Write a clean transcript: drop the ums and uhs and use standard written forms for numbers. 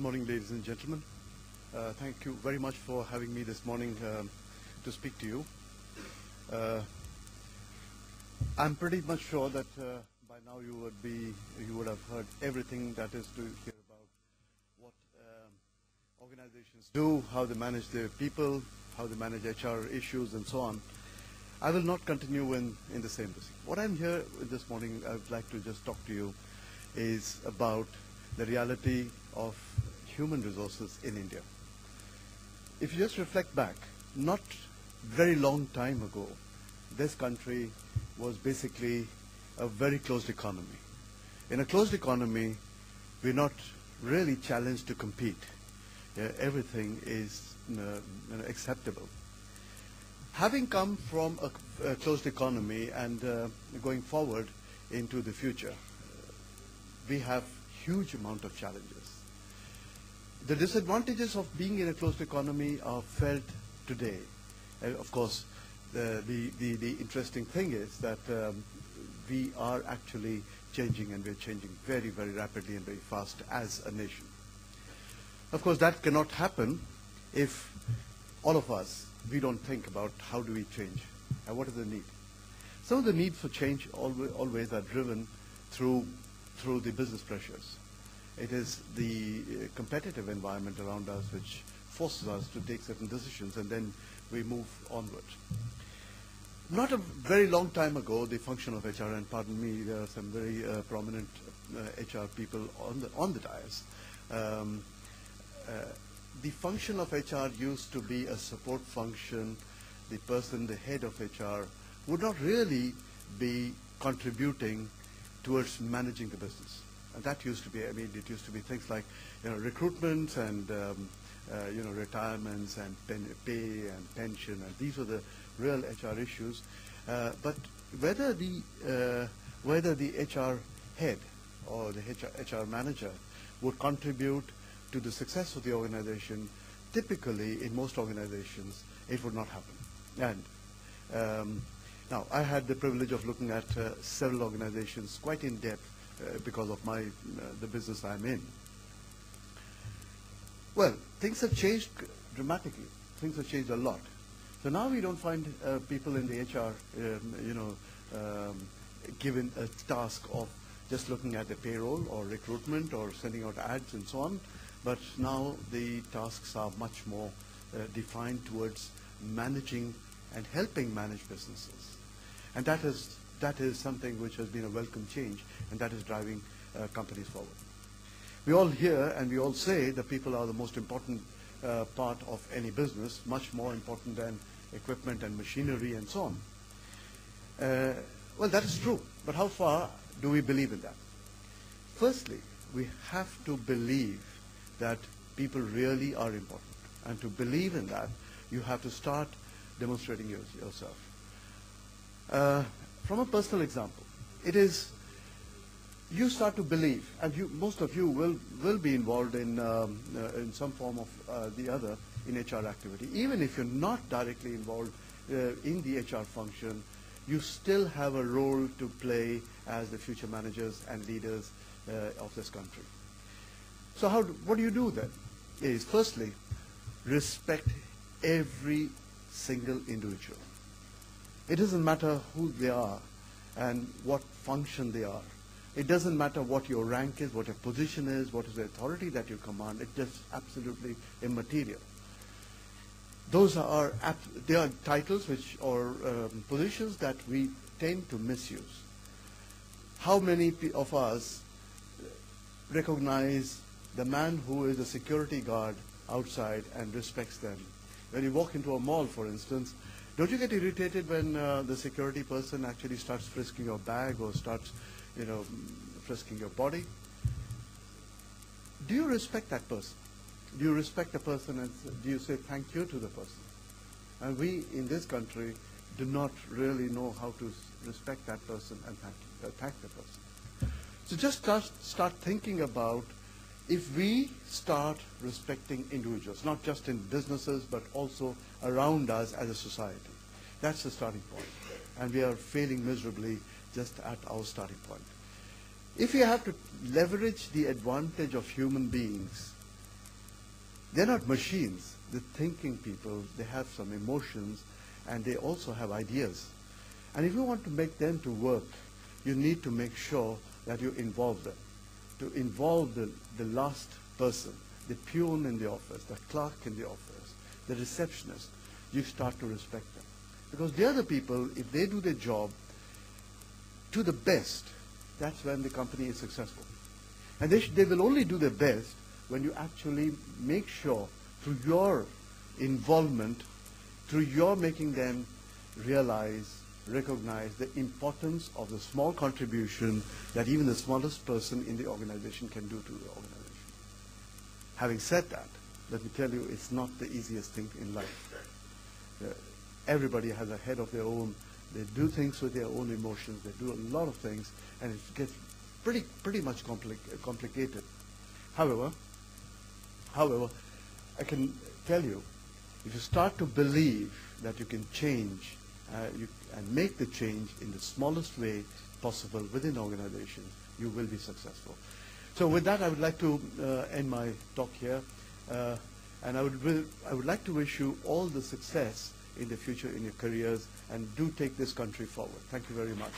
morning, ladies and gentlemen. Thank you very much for having me this morning to speak to you. I'm pretty much sure that by now you would have heard everything that is to hear about what organizations do, how they manage their people, how they manage HR issues, and so on. I will not continue in the same vein. What I'm here this morning, I would like to just talk to you is about the reality of human resources in India. If you just reflect back, not very long time ago, this country was basically a very closed economy. In a closed economy, we're not really challenged to compete. Everything is acceptable. Having come from a closed economy and going forward into the future, we have huge amount of challenges. The disadvantages of being in a closed economy are felt today. Of course, the interesting thing is that we are actually changing, and we're changing very, very rapidly and very fast as a nation. Of course, that cannot happen if all of us, we don't think about how do we change and what is the need. Some of the needs for change always are driven through the business pressures. It is the competitive environment around us which forces us to take certain decisions, and then we move onward. Not a very long time ago, the function of HR, and pardon me, there are some very prominent HR people on the dais. The function of HR used to be a support function. The person, the head of HR, would not really be contributing towards managing the business. And that used to be, it used to be things like, recruitment and, retirements and pay and pension, and these were the real HR issues. But whether the HR head or the HR manager would contribute to the success of the organization, typically in most organizations, it would not happen. And now, I had the privilege of looking at several organizations quite in depth because of the business I'm in. Well, things have changed dramatically. Things have changed a lot. So now we don't find people in the HR, given a task of just looking at the payroll or recruitment or sending out ads and so on. But now the tasks are much more defined towards managing and helping manage businesses. And that is something which has been a welcome change, and that is driving companies forward. We all hear and we all say that people are the most important part of any business, much more important than equipment and machinery and so on. Well, that is true, but how far do we believe in that? Firstly, we have to believe that people really are important. And to believe in that, you have to start demonstrating yourself. From a personal example, it is you start to believe, and most of you will be involved in some form of the other in HR activity. Even if you're not directly involved in the HR function, you still have a role to play as the future managers and leaders of this country. So what do you do then? Is firstly, respect every single individual. It doesn't matter who they are and what function they are. It doesn't matter what your rank is, what your position is, what is the authority that you command. It's just absolutely immaterial. They are titles or positions that we tend to misuse. How many of us recognize the man who is a security guard outside and respects them? When you walk into a mall, for instance, don't you get irritated when the security person actually starts frisking your bag or starts, frisking your body? Do you respect that person? Do you respect the person, and do you say thank you to the person? And we in this country do not really know how to respect that person and thank the person. So just start thinking about, if we start respecting individuals, not just in businesses, but also around us as a society, that's the starting point. And we are failing miserably just at our starting point. If you have to leverage the advantage of human beings They're not machines. They're thinking people. They have some emotions, and they also have ideas. And if you want to make them to work, you need to make sure that you involve them. To involve the last person, the peon in the office, the clerk in the office, the receptionist, you start to respect them. Because the other people, if they do their job to the best, that's when the company is successful. And they will only do their best when you actually make sure, through your involvement, through your making them realize, recognize the importance of the small contribution that even the smallest person in the organization can do to the organization. Having said that, let me tell you, it's not the easiest thing in life. Everybody has a head of their own. They do things with their own emotions. They do a lot of things, and it gets pretty much complicated. However, I can tell you, if you start to believe that you can change and make the change in the smallest way possible within organizations, you will be successful. So with that, I would like to end my talk here, and I would like to wish you all the success in the future in your careers, and do take this country forward. Thank you very much.